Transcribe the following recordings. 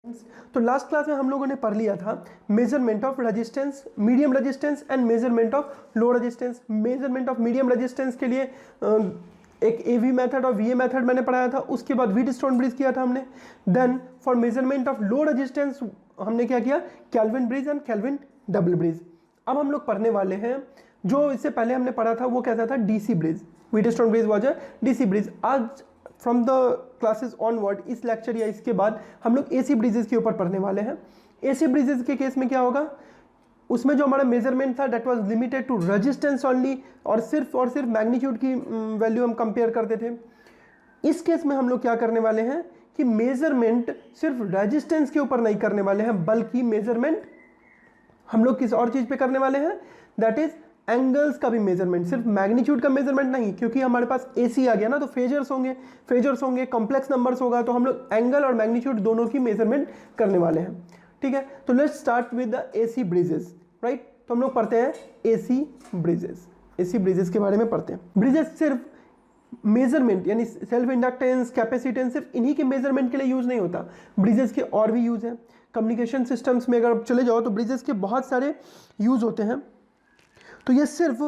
तो last class में हम लोगों ने पढ़ लिया था measurement of resistance, medium resistance and measurement of low resistance. Measurement of medium resistance के लिए एक एवी मेथड और वीए मेथड मैंने पढ़ाया था, उसके बाद व्हीटस्टोन ब्रिज किया था हमने। Then for measurement of low resistance हमने क्या किया, Kelvin bridge and Kelvin double bridge. अब हम लोग पढ़ने वाले हैं जो इससे पहले हमने पढ़ा था वो कहता था DC bridge, Wheatstone bridge was a DC bridge. आज फ्रॉम द क्लासेस ऑनवर्ड, इस लेक्चर या इसके बाद हम लोग एसी ब्रिजेस के ऊपर पढ़ने वाले हैं। एसी ब्रिजेस के केस में क्या होगा, उसमें जो हमारा मेजरमेंट था that was limited to resistance only, और सिर्फ मैग्नीट्यूड की वैल्यू हम कंपेयर करते थे। इस केस में हम लोग क्या करने वाले हैं कि मेजरमेंट सिर्फ रेजिस्टेंस के ऊपर नहीं करने वाले हैं, बल्कि मेजरमेंट हम लोग किस और चीज पे करने वाले हैं, दैट इज एंगल्स का भी मेजरमेंट। सिर्फ मैग्नीट्यूड का मेजरमेंट नहीं, क्योंकि हमारे पास एसी आ गया ना, तो फेजर्स होंगे, कॉम्प्लेक्स नंबर्स होगा, तो हम लोग एंगल और मैग्नीट्यूड दोनों की मेजरमेंट करने वाले हैं। ठीक है, तो let's start with the AC bridges, right. तो हम लोग पढ़ते हैं एसी ब्रिजेस। एसी ब्रिजेस के बारे में पढ़ते हैं। ब्रिजेस सिर्फ मेजरमेंट यानी सेल्फ इंडक्टेंस, कैपेसिटेंस, सिर्फ इन्हीं के मेजरमेंट के लिए यूज नहीं होता। ब्रिजेस के और भी यूज है। कम्युनिकेशन सिस्टम्स में अगर आप चले जाओ तो ब्रिजेस के बहुत सारे यूज होते हैं। तो ये सिर्फ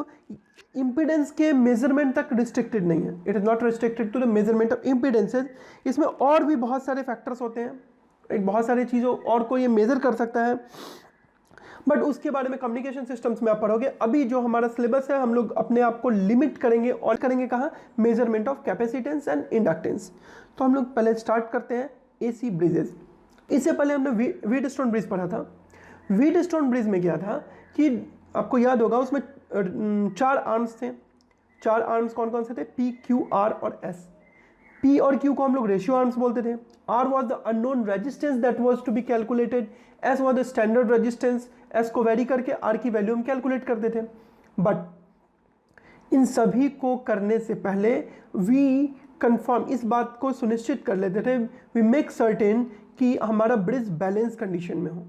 इंपीडेंस के मेजरमेंट तक रिस्ट्रिक्टेड नहीं है, it is not restricted to the measurement of impedances. इसमें और भी बहुत सारे फैक्टर्स होते हैं, एक बहुत सारी चीज़ों और को ये मेजर कर सकता है, बट उसके बारे में कम्युनिकेशन सिस्टम्स में आप पढ़ोगे। अभी जो हमारा सिलेबस है हम लोग अपने आप को लिमिट करेंगे और करेंगे कहाँ, measurement of capacitance and inductance. तो हम लोग पहले स्टार्ट करते हैं एसी ब्रिजेस। इससे पहले हमने व्हीटस्टोन ब्रिज पढ़ा था। व्हीटस्टोन ब्रिज में क्या था कि आपको याद होगा उसमें 4 आर्म्स थे। 4 आर्म्स कौन कौन से थे, पी, क्यू, आर और एस। पी और क्यू को हम लोग रेशियो आर्म्स बोलते थे। R was the unknown resistance that was to be calculated. S was the standard resistance, S को वेरी करके आर की वैल्यू हम कैलकुलेट करते थे। बट इन सभी को करने से पहले वी कंफर्म, इस बात को सुनिश्चित कर लेते थे, वी मेक सर्टेन कि हमारा ब्रिज बैलेंस कंडीशन में हो।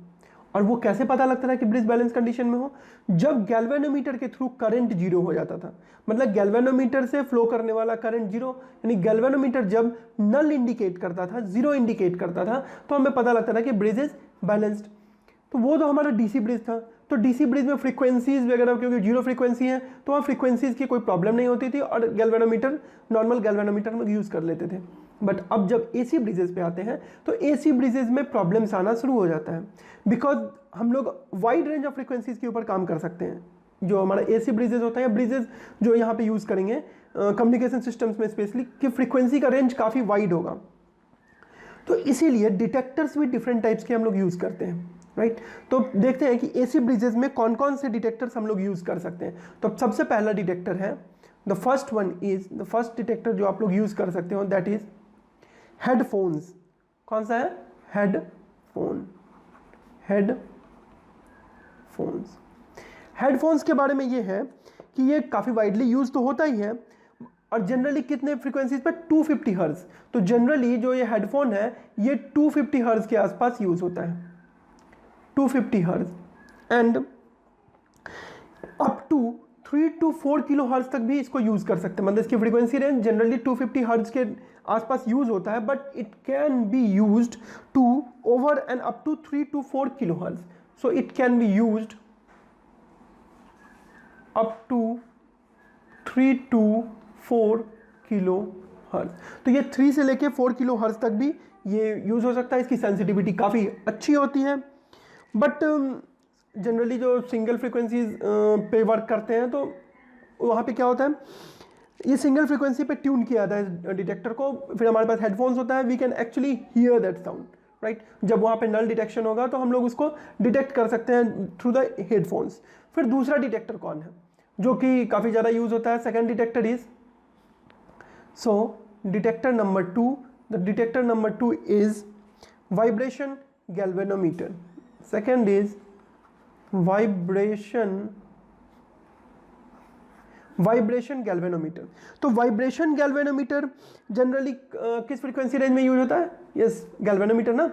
और वो कैसे पता लगता था कि ब्रिज बैलेंस कंडीशन में हो, जब गैल्वेनोमीटर के थ्रू करंट जीरो हो जाता था। मतलब गैल्वेनोमीटर से फ्लो करने वाला करंट जीरो, यानी गैल्वेनोमीटर जब नल इंडिकेट करता था, जीरो इंडिकेट करता था, तो हमें पता लगता था कि ब्रिज इज बैलेंस्ड। तो वो तो हमारा डीसी ब्रिज था। तो डीसी ब्रिज में फ्रीक्वेंसीज वगैरह, क्योंकि जीरो फ्रीक्वेंसी है तो वहाँ फ्रीक्वेंसीज की कोई प्रॉब्लम नहीं होती थी, और गैल्वेनोमीटर नॉर्मल गैल्वेनोमीटर हम लोग यूज़ कर लेते थे। बट अब जब एसी ब्रिजेस पे आते हैं तो एसी ब्रिजेस में प्रॉब्लम्स आना शुरू हो जाता है, बिकॉज हम लोग वाइड रेंज ऑफ फ्रीक्वेंसीज के ऊपर काम कर सकते हैं। जो हमारा एसी ब्रिजेस होता है, ब्रिजेस जो यहाँ पे यूज़ करेंगे कम्युनिकेशन सिस्टम्स में स्पेशली, कि फ्रीक्वेंसी का रेंज काफ़ी वाइड होगा। तो इसीलिए डिटेक्टर्स भी डिफरेंट टाइप्स के हम लोग यूज़ करते हैं, राइट। तो देखते हैं कि एसी ब्रिजेस में कौन कौन से डिटेक्टर्स हम लोग यूज़ कर सकते हैं। तो सबसे पहला डिटेक्टर है, द फर्स्ट डिटेक्टर जो आप लोग यूज़ कर सकते हो दैट इज हेडफोन्स। कौन सा है, हेडफोन्स के बारे में ये है कि ये काफ़ी वाइडली यूज तो होता ही है, और जनरली कितने फ्रीक्वेंसीज पे, 250 हर्ट्ज। तो जनरली जो ये हेडफोन है ये 250 हर्ट्ज के आसपास यूज होता है, 250 hertz, and up to 3 to 4 kilo hertz तक भी इसको यूज कर सकते हैं। मतलब इसकी फ्रीक्वेंसी रेंज जनरली 250 हर्ट्ज के आसपास यूज होता है, but it can be used to over and up to 3 to 4 kilo hertz. So it can be used up to 3 to 4 kilo hertz. तो ये 3 से लेके 4 किलो हर्ट्ज तक भी ये यूज हो सकता है। इसकी सेंसिटिविटी काफ़ी अच्छी होती है, बट जनरली जो सिंगल फ्रीक्वेंसीज पे वर्क करते हैं तो वहाँ पे क्या होता है, ये सिंगल फ्रीक्वेंसी पे ट्यून किया जाता है डिटेक्टर को। फिर हमारे पास हेडफोन्स होता है, we can actually hear that sound, right. जब वहाँ पे नल डिटेक्शन होगा तो हम लोग उसको डिटेक्ट कर सकते हैं थ्रू द हेडफोन्स। फिर दूसरा डिटेक्टर कौन है जो कि काफ़ी ज़्यादा यूज होता है, second detector is, detector number 2, the detector number 2 is vibration galvanometer. Second is vibration galvanometer. तो वाइब्रेशन गैल्वेनोमीटर जनरली किस फ्रीक्वेंसी रेंज में यूज होता है, यस गैल्वेनोमीटर ना।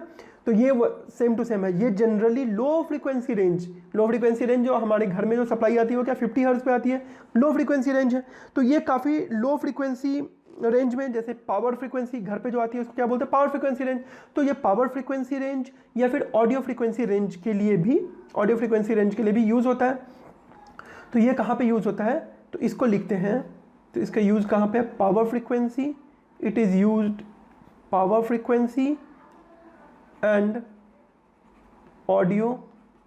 तो ये सेम टू सेम है, ये जनरली लो फ्रीक्वेंसी रेंज जो हमारे घर में जो सप्लाई आती है वो क्या 50 हर्ट्ज पे आती है, लो फ्रीक्वेंसी रेंज है। तो ये काफ़ी लो फ्रीक्वेंसी रेंज में, जैसे पावर फ्रीक्वेंसी घर पे जो आती है उसको क्या बोलते हैं, पावर फ्रीक्वेंसी रेंज। तो ये पावर फ्रीक्वेंसी रेंज या फिर ऑडियो फ्रीक्वेंसी रेंज के लिए भी यूज़ होता है। तो ये कहाँ पे यूज़ होता है, तो इसको लिखते हैं, तो इसका यूज़ कहाँ पे है, power frequency, it is used power frequency and audio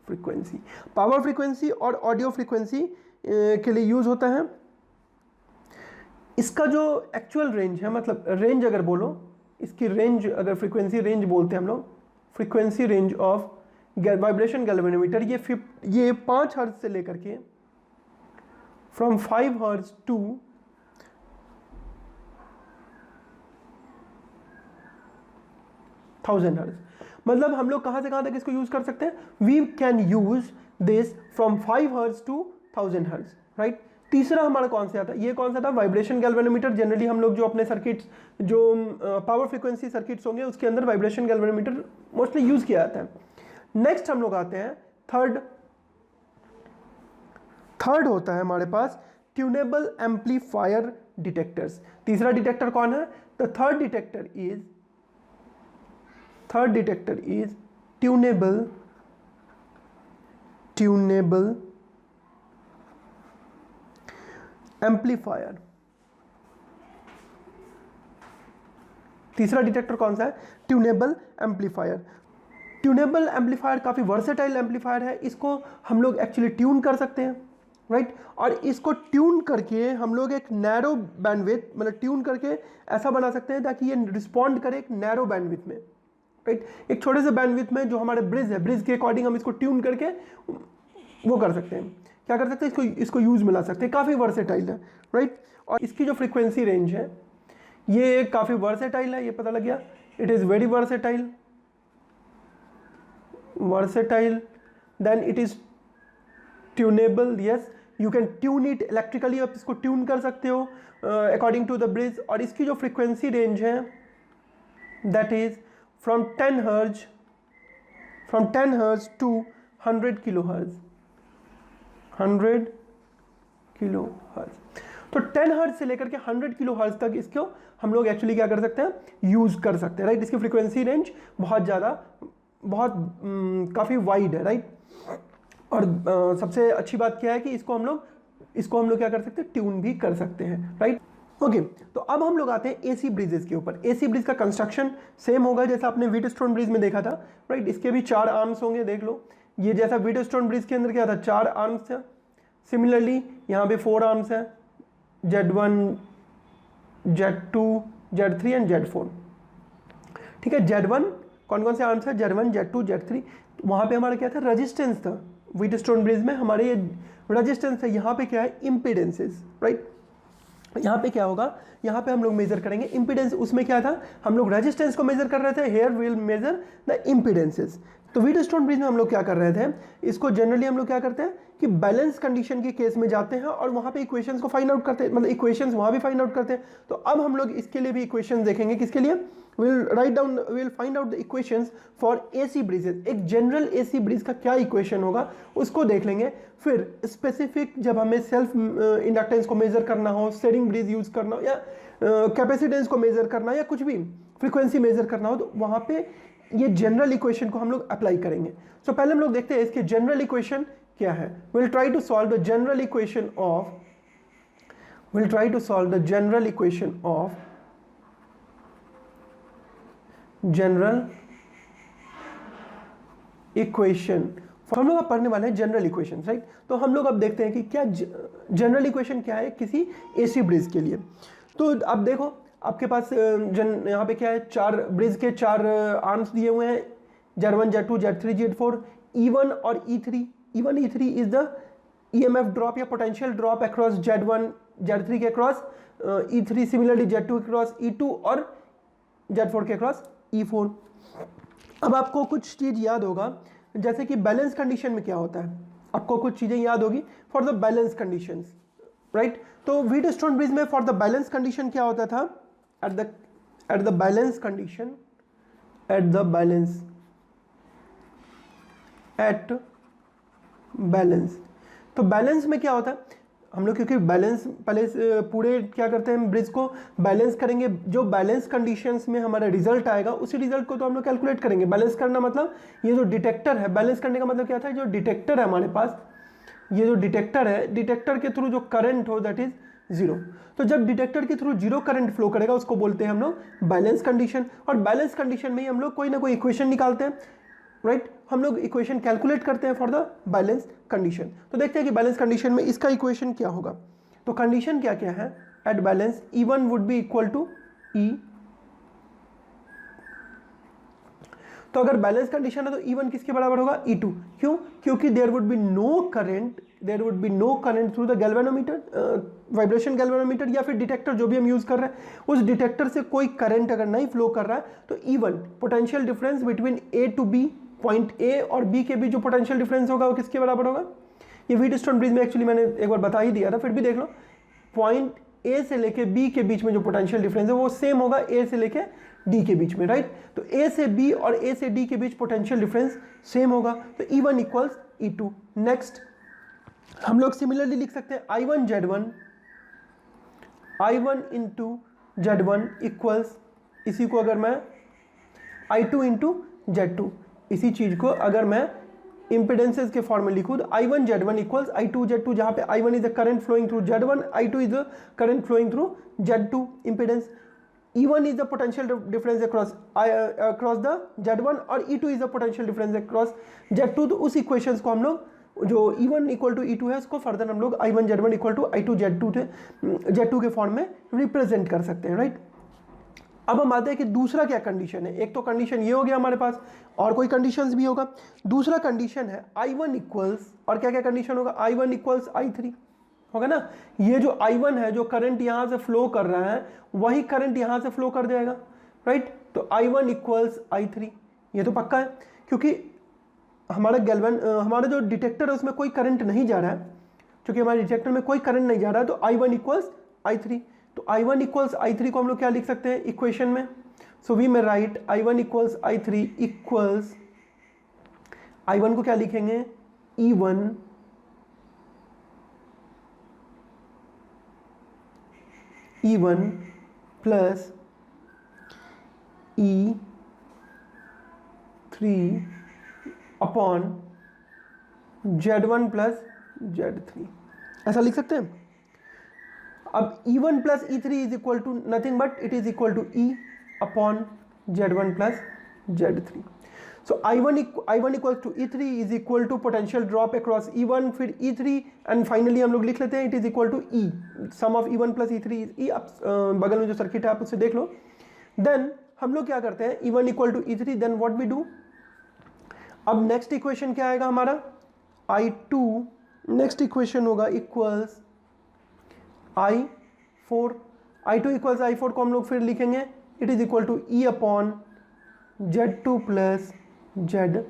frequency. Power frequency और ऑडियो फ्रीक्वेंसी के लिए यूज़ होता है। इसका जो एक्चुअल रेंज है, मतलब रेंज अगर बोलो, इसकी रेंज अगर फ्रीक्वेंसी रेंज बोलते हैं हम लोग, frequency range of vibration galvanometer, ये 5 हर्ट्ज से लेकर के फ्रॉम 5 हर्ट्ज टू 1000 हर्ट्ज। मतलब हम लोग कहाँ से कहाँ तक इसको यूज़ कर सकते हैं, we can use this from 5 hertz to 1000 hertz, right. तीसरा हमारा कौन सा आता है, ये कौन सा था, वाइब्रेशन गैल्वेनोमीटर। जनरली हम लोग जो अपने सर्किट्स, जो पावर फ्रीक्वेंसी सर्किट्स होंगे उसके अंदर वाइब्रेशन गैल्वेनोमीटर मोस्टली यूज़ किया जाता है। नेक्स्ट हम लोग आते हैं थर्ड होता है हमारे पास ट्यूनेबल एम्पलीफायर डिटेक्टर्स। तीसरा डिटेक्टर कौन है, the third detector is tunable amplifier. तीसरा डिटेक्टर कौन सा है, ट्यूनेबल एम्पलीफायर। ट्यूनेबल एम्पलीफायर काफ़ी वर्सेटाइल एम्पलीफायर है, इसको हम लोग एक्चुअली ट्यून कर सकते हैं, राइट। और इसको ट्यून करके हम लोग एक नैरो बैंडविड्थ, मतलब ट्यून करके ऐसा बना सकते हैं ताकि ये रिस्पॉन्ड करे एक नैरो बैंडविड्थ में, राइट। एक छोटे से बैंडविड्थ में जो हमारे ब्रिज है, ब्रिज के अकॉर्डिंग हम इसको ट्यून करके वो कर सकते हैं, क्या कर सकते हैं, इसको यूज़ में ला सकते हैं। काफ़ी वर्सेटाइल है, राइट। और इसकी जो फ्रीक्वेंसी रेंज है ये काफ़ी वर्सेटाइल है, ये पता लग गया, it is very versatile. Then it is tunable, yes, you can tune it electrically, आप इसको ट्यून कर सकते हो अकॉर्डिंग टू द ब्रिज। और इसकी जो फ्रीक्वेंसी रेंज है that is from 10 hertz to 100 kilohertz. तो 10 हर्ट्ज से लेकर के 100 किलो हर्ट्ज तक इसको हम लोग एक्चुअली क्या कर सकते हैं, यूज कर सकते हैं, राइट। इसकी फ्रीक्वेंसी रेंज काफ़ी वाइड है, राइट। और सबसे अच्छी बात क्या है कि इसको हम लोग क्या कर सकते हैं, ट्यून भी कर सकते हैं, राइट। ओके, तो अब हम लोग आते हैं एसी ब्रिजेस के ऊपर। एसी ब्रिज का कंस्ट्रक्शन सेम होगा जैसा आपने व्हीटस्टोन ब्रिज में देखा था, राइट। इसके भी 4 आर्म्स होंगे, देख लो। ये जैसा व्हीटस्टोन ब्रिज के अंदर क्या था, 4 आर्म्स था, सिमिलरली यहाँ पे 4 आर्म्स है, Z1, Z2, Z3 and Z4, ठीक है। Z1 कौन कौन से आर्म्स है, Z1, Z2, Z3। वहाँ पे हमारा क्या था, रजिस्टेंस था। व्हीटस्टोन ब्रिज में हमारे ये रजिस्टेंस है, यहाँ पे क्या है, इम्पीडेंसेस, राइट। यहाँ पे क्या होगा, यहाँ पे हम लोग मेजर करेंगे इम्पीडेंस। उसमें क्या था, हम लोग रेजिस्टेंस को मेजर कर रहे थे, here will measure the impedances. तो व्हीटस्टोन ब्रिज में हम लोग क्या कर रहे थे, इसको जनरली हम लोग क्या करते हैं कि बैलेंस कंडीशन के केस में जाते हैं और वहाँ पे इक्वेशंस को फाइंड आउट करते हैं, मतलब इक्वेशंस वहाँ भी फाइंड आउट करते हैं। तो अब हम लोग इसके लिए भी इक्वेशंस देखेंगे, किसके लिए, will find out the equations for AC bridges. एक जनरल एसी ब्रिज का क्या इक्वेशन होगा उसको देख लेंगे। फिर स्पेसिफिक जब हमें सेल्फ इंडक्टेंस को मेजर करना हो, स्टेरिंग ब्रिज यूज करना हो, या कैपेसिटेंस को मेजर करना, या कुछ भी फ्रीक्वेंसी मेजर करना हो, तो वहाँ पे ये जनरल इक्वेशन को हम लोग अप्लाई करेंगे। सो पहले हम लोग देखते हैं इसके जनरल इक्वेशन क्या है। Will try to solve the general equation of हम लोग अब पढ़ने वाले हैं जनरल इक्वेशन, राइट। तो हम लोग अब देखते हैं कि क्या जनरल इक्वेशन क्या है किसी एसी ब्रिज के लिए। तो अब देखो आपके पास यहाँ पे क्या है, 4 ब्रिज के 4 आर्म्स दिए हुए हैं, Z1, Z2, Z3, Z4, E1 और E3। E1, E3 is the EMF drop या potential drop across Z1, Z3 के अक्रॉस, E3 सिमिलरली Z2 के अक्रॉस, E2 और Z4 के अक्रॉस E4। अब आपको कुछ चीज़ याद होगा, जैसे कि बैलेंस कंडीशन में क्या होता है, आपको कुछ चीज़ें याद होगी for the balance conditions, right. तो व्हीटस्टोन ब्रिज में फॉर द बैलेंस कंडीशन क्या होता था, at the balance condition, at balance। तो बैलेंस में क्या होता है, हम लोग क्योंकि बैलेंस पहले पूरे क्या करते हैं, ब्रिज को बैलेंस करेंगे, जो बैलेंस कंडीशंस में हमारा रिजल्ट आएगा उसी रिजल्ट को तो हम लोग कैलकुलेट करेंगे। बैलेंस करना मतलब ये जो डिटेक्टर है, बैलेंस करने का मतलब क्या था, जो डिटेक्टर है हमारे पास, ये जो डिटेक्टर है, डिटेक्टर के थ्रू जो करंट हो दैट इज जीरो। तो जब डिटेक्टर के थ्रू जीरो करंट फ्लो करेगा उसको बोलते हैं हम लोग बैलेंस कंडीशन। और बैलेंस कंडीशन में ही हम लोग कोई ना कोई इक्वेशन निकालते हैं, राइट हम लोग इक्वेशन कैलकुलेट करते हैं फॉर द बैलेंस कंडीशन। तो देखते हैं कि बैलेंस कंडीशन में इसका इक्वेशन क्या होगा। तो कंडीशन क्या क्या है, at balance E1 would be equal to E। तो अगर बैलेंस कंडीशन है तो E1 किसके बराबर होगा, E2। क्यों, क्योंकि there would be no current through the galvanometer, vibration galvanometer या फिर डिटेक्टर जो भी हम यूज कर रहे हैं, उस डिटेक्टर से कोई करंट अगर नहीं फ्लो कर रहा है तो E1 potential difference between A to B, point A और B के बीच जो पोटेंशियल डिफरेंस होगा वो किसके बराबर होगा। ये व्हीटस्टोन ब्रिज में एक्चुअली मैंने एक बार बता ही दिया था, फिर भी देख लो, पॉइंट A से लेके B के बीच में जो पोटेंशियल डिफरेंस है वो सेम होगा A से लेके D के बीच में, राइट। तो A से B और A से D के बीच पोटेंशियल डिफरेंस सेम होगा, तो E1 इक्वल्स E2। नेक्स्ट हम लोग सिमिलरली लिख सकते हैं I1 इंटू Z1 इक्वल्स, इसी को अगर मैं I2 इंटू Z2, इसी चीज को अगर मैं इंपेडेंसेस के फॉर्म में लिखूं तो I1 Z1 equals I2 Z2, जहां पे I1 is the current flowing through Z1, I2 is the current flowing through Z2 impedance. E1 is the potential difference across the Z1 और E2 is the potential difference across Z2। तो उस equations को हम लोग जो E1 equal to E2 है उसको further हम लोग I1 Z1 equal to I2 Z2 के फॉर्म में रिप्रेजेंट कर सकते हैं, राइट। अब हम आते हैं कि दूसरा क्या कंडीशन है। एक तो कंडीशन ये हो गया हमारे पास, और कोई कंडीशंस भी होगा। दूसरा कंडीशन है I1 इक्वल्स, और क्या क्या कंडीशन होगा, I1 इक्वल्स I3 होगा ना। ये जो I1 है, जो करंट यहां से फ्लो कर रहा है वही करंट यहां से फ्लो कर जाएगा, राइट। तो I1 इक्वल्स I3, ये तो पक्का है क्योंकि हमारा जो डिटेक्टर है उसमें कोई करंट नहीं जा रहा है, क्योंकि हमारे डिटेक्टर में कोई करंट नहीं जा रहा है, तो I1 इक्वल्स I3। तो I1 इक्वल्स I3 को हम लोग क्या लिख सकते हैं इक्वेशन में, सो वी में right I1 equals I3 equals, I1 को क्या लिखेंगे E1 plus E3 upon Z1 plus Z3, ऐसा लिख सकते हैं। अब E1 plus E3 is equal to nothing but it is equal to E upon Z1 plus Z3। So I1 equal to E3 is equal to potential drop across E1 फिर E3 and finally हम लोग लिख लेते हैं it is equal to E, sum of E1 plus E3 is E। आप बगल में जो सर्किट है आप उससे देख लो। देन हम लोग क्या करते हैं, E1 equal to E3, then what we do. अब नेक्स्ट इक्वेशन क्या आएगा हमारा, I2, नेक्स्ट इक्वेशन होगा equals I4। I2 equals I4 को हम लोग फिर लिखेंगे it is equal to E upon Z2 plus Z4।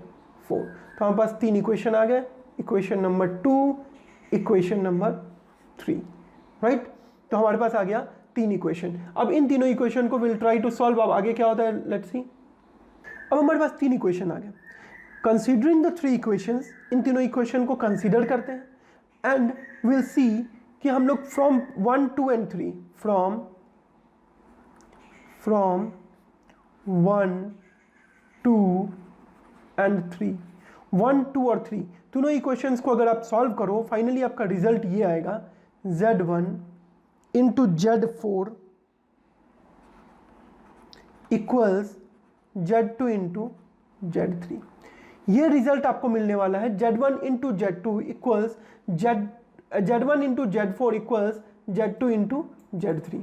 तो हमारे पास तीन इक्वेशन आ गए, equation number 2, equation number 3, right. तो हमारे पास आ गया तीन इक्वेशन। अब इन तीनों इक्वेशन को विल ट्राई टू सॉल्व। अब आगे क्या होता है लेट्स सी। अब हमारे पास तीन इक्वेशन आ गए। कंसीडरिंग द थ्री इक्वेशंस, इन तीनों इक्वेशन को कंसीडर करते हैं एंड विल सी कि हम लोग फ्रॉम 1, 2 एंड 3, फ्रॉम 1, 2 एंड 3, 1, 2 और 3 दोनों इक्वेशंस को अगर आप सॉल्व करो फाइनली आपका रिजल्ट ये आएगा Z1 into Z4 equals Z2 into Z3। ये रिजल्ट आपको मिलने वाला है। Z1 into Z2 equals Z1 into Z4 equals Z2 into Z3।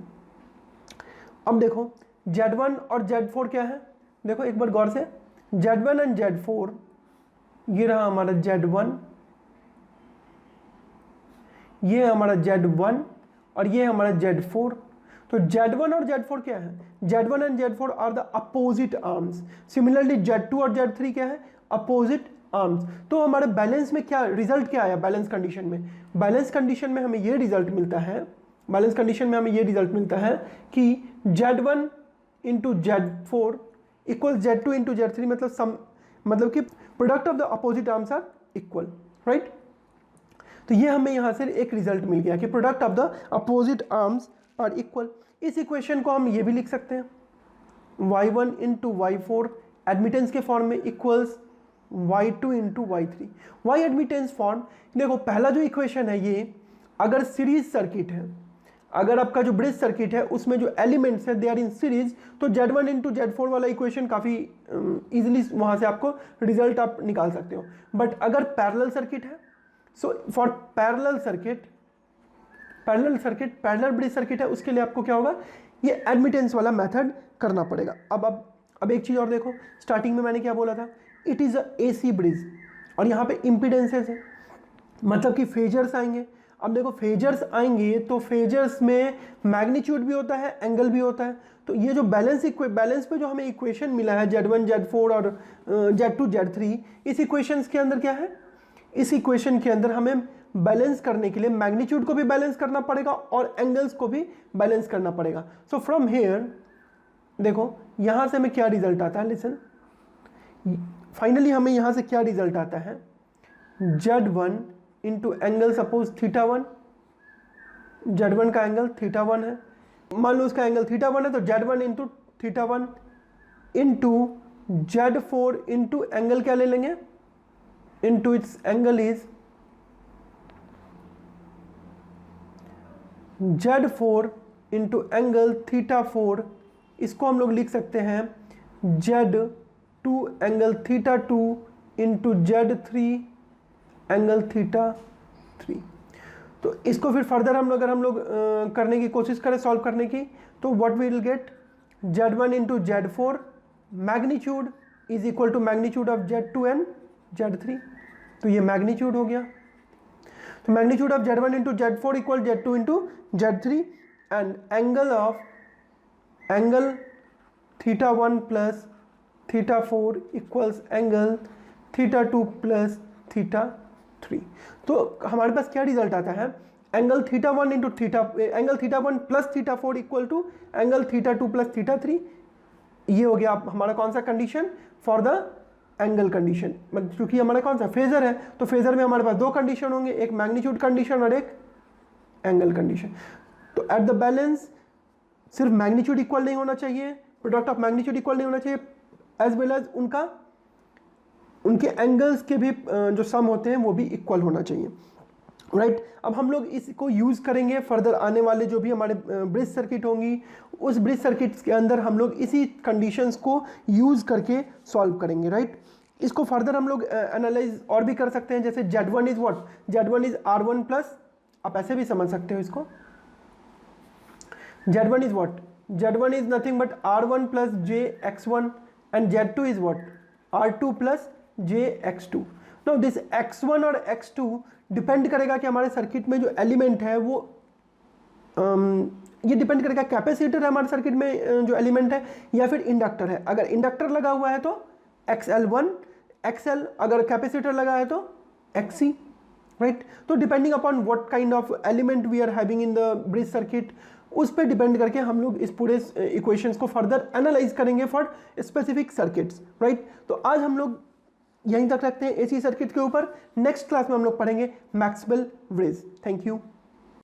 अब देखो Z1 और Z4 क्या है, देखो एक बार गौर से, Z1 एंड Z4, ये रहा हमारा Z1, ये हमारा Z1 और ये हमारा Z4। तो Z1 और Z4 क्या है, Z1 and Z4 are the opposite arms. Similarly Z2 और Z3 क्या है, अपोजिट आर्म्स। तो हमारे बैलेंस में क्या रिजल्ट क्या आया, बैलेंस कंडीशन में, बैलेंस कंडीशन में हमें ये रिजल्ट मिलता है, बैलेंस कंडीशन में हमें ये रिजल्ट मिलता है कि Z1 into Z4 equal Z2 into Z3, मतलब कि product of the opposite arms are equal, right. तो ये हमें यहाँ से एक रिजल्ट मिल गया कि product of the opposite arms are equal. इस इक्वेशन को हम ये भी लिख सकते हैं y1 इंटू y4 एडमिटेंस के फॉर्म में equals y2 into y3। Y admittance form, देखो पहला जो इक्वेशन है ये, अगर सीरीज सर्किट है, अगर आपका जो ब्रिज सर्किट है उसमें जो एलिमेंट्स है दे आर इन सीरीज, तो Z1 इंटू Z4 वाला इक्वेशन काफ़ी इजीली वहाँ से आपको रिजल्ट आप निकाल सकते हो। बट अगर पैरेलल सर्किट है, so for parallel bridge circuit है, उसके लिए आपको क्या होगा, ये एडमिटेंस वाला मेथड करना पड़ेगा। अब एक चीज़ और देखो, स्टार्टिंग में मैंने क्या बोला था, it is a AC bridge और यहाँ पे इम्पीडेंसेस है, मतलब कि फेजर्स आएंगे। अब देखो फेजर्स आएंगे तो फेजर्स में मैग्नीट्यूड भी होता है, एंगल भी होता है। तो ये जो बैलेंस पे जो हमें इक्वेशन मिला है Z1 Z4 और Z2 Z3, इस इक्वेशंस के अंदर क्या है, इस इक्वेशन के अंदर हमें बैलेंस करने के लिए मैग्नीट्यूड को भी बैलेंस करना पड़ेगा और एंगल्स को भी बैलेंस करना पड़ेगा। सो फ्रॉम हेयर देखो यहाँ से हमें क्या रिजल्ट आता है, लिसन, फाइनली हमें यहाँ से क्या रिजल्ट आता है, Z1 into angle suppose θ1, Z1 का एंगल θ1 है, मान लो उसका एंगल θ1 है, तो Z1 into θ1 into Z4 into angle क्या ले लेंगे, into its angle is Z4 into angle θ4, इसको हम लोग लिख सकते हैं Z2 angle θ2 into Z3 angle θ3। तो इसको फिर फर्दर अगर हम लोग करने की कोशिश करें, सॉल्व करने की, तो what we will get, Z1 into Z4 magnitude is equal to magnitude of Z2 and Z3। तो ये मैग्नीट्यूड हो गया। तो magnitude of Z1 into Z4 equal Z2 into Z3 and angle θ1 plus θ4 equals angle θ2 plus θ3। तो हमारे पास क्या result आता है, angle θ1 into angle θ1 plus θ4 equal to angle θ2 plus θ3। ये हो गया हमारा कौन सा condition, for the angle condition. क्योंकि हमारा कौन सा फेजर है, तो फेजर में हमारे पास दो कंडीशन होंगे, एक मैग्नीट्यूड कंडीशन और एक एंगल कंडीशन। तो एट द बैलेंस सिर्फ मैग्नीट्यूड इक्वल नहीं होना चाहिए, प्रोडक्ट ऑफ मैग्नीट्यूड इक्वल नहीं होना चाहिए, एज वेल एज उनके एंगल्स के भी जो सम होते हैं वो भी इक्वल होना चाहिए, राइट। अब हम लोग इसको यूज़ करेंगे फर्दर आने वाले जो भी हमारे ब्रिज सर्किट होंगी, उस ब्रिज सर्किट्स के अंदर हम लोग इसी कंडीशंस को यूज़ करके सॉल्व करेंगे, राइट। इसको फर्दर हम लोग एनालाइज और भी कर सकते हैं, जैसे Z1 is what, Z1 is R1 plus, आप ऐसे भी समझ सकते हो इसको, Z1 is what, Z1 is nothing but R1 plus JX1 and Z2 is what, R2 plus JX2। Now this X1 और X2 डिपेंड करेगा कि हमारे सर्किट में जो एलिमेंट है वो ये डिपेंड करेगा, कैपेसिटर है हमारे सर्किट में जो एलिमेंट है या फिर इंडक्टर है। अगर इंडक्टर लगा हुआ है तो XL1 XL, अगर कैपेसिटर लगा है तो XC, राइट। तो depending upon what kind of element we are having in the bridge circuit, उस पर डिपेंड करके हम लोग इस पूरे इक्वेशंस को फर्दर एनालाइज करेंगे फॉर स्पेसिफिक सर्किट्स, राइट। तो आज हम लोग यहीं तक रखते हैं AC सर्किट के ऊपर। नेक्स्ट क्लास में हम लोग पढ़ेंगे मैक्सवेल ब्रिज। Thank you.